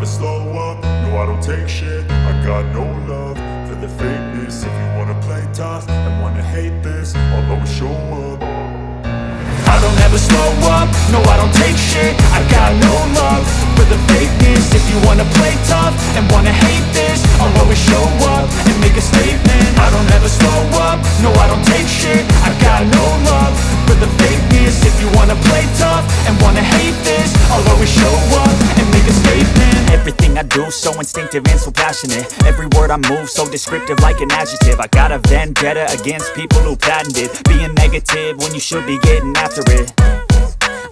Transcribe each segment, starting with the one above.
slow up, no I don't take shit. I got no love for the fakeness. If you wanna play tough and wanna hate this, I'll always show up. I don't ever slow up, no I don't take shit. I got no love for the fakeness. If you wanna play tough and wanna hate this, I'll always show up and make a statement. I don't ever slow up, no I don't take shit. I got no love for the fakeness. If you wanna play tough and wanna hate this, I'll always show up and make a statement. Everything I do so instinctive and so passionate. Every word I move so descriptive like an adjective. I got a vendetta against people who patented being negative when you should be getting after it.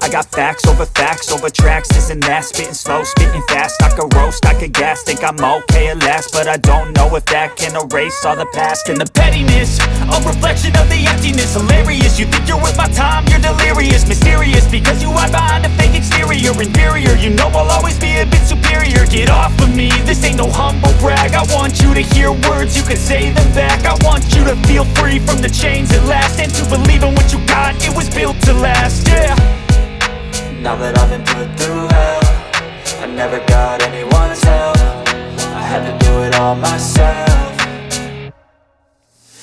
I got facts over tracks, this and that. Spitting slow, spitting fast, I could roast, I could gas. Think I'm okay at last, but I don't know if that can erase all the past. And the pettiness, a reflection of the emptiness. Hilarious, you think you're worth my time, you're delirious. Mysterious, because you hide behind a fake exterior. Inferior, you know I'll always be a bit superior. Get off of me, this ain't no humble brag. I want you to hear words, you can say them back. I want you to feel free from the chains at last, and to believe in what you got, it was built to last, yeah. Now that I've been put through hell, I never got anyone's help. I had to do it all myself.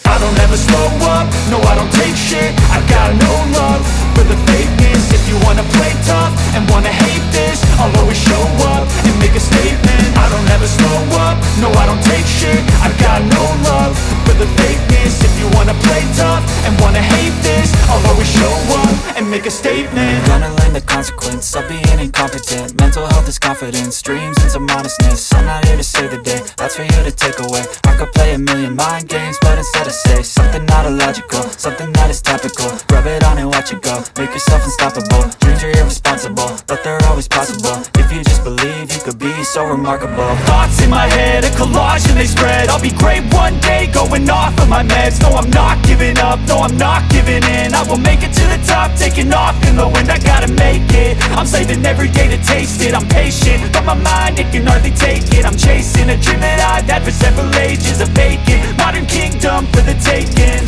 I don't ever slow up, no I don't take shit. I got no love for the fakeness. If you wanna play tough and wanna hate this, I'll always show up and make a statement. I don't ever slow up, no I don't take shit. I got no love for the fakeness. If you wanna play tough and wanna hate this, I'll always show up and make a statement. Gonna learn the consequence of being incompetent. Mental health is confidence, dreams and some honestness. I'm not here to save the day, that's for you to take away. I could play a million mind games, but instead I say something not illogical, something that is topical. Rub it on and watch it go, make yourself unstoppable. Dreams are irresponsible, but they're always possible. If you just believe, you could be so remarkable. Thoughts in my head, a collage and they spread. I'll be great one day, going off of my meds. No, I'm not giving up, no, I'm not giving in. I will make it to the top, taking off in the wind. I gotta make it, I'm saving every day to taste it. I'm patient, but my mind, it can hardly take it. I'm chasing a dream that I've had for several ages. A vacant, modern kingdom for the taking.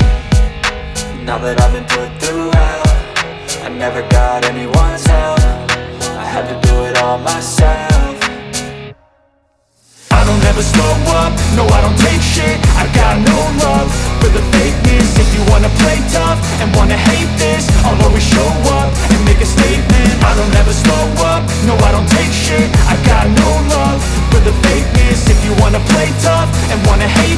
Now that I've been put through hell, I never got anyone's help. I had to do it all myself. I don't ever slow up, no I don't take shit. I got no love for the fakeness. If you wanna play tough and wanna hate this, I'll always show up and make a statement. I don't ever slow up, no I don't take shit. I got no love for the fakeness. If you wanna play tough and wanna hate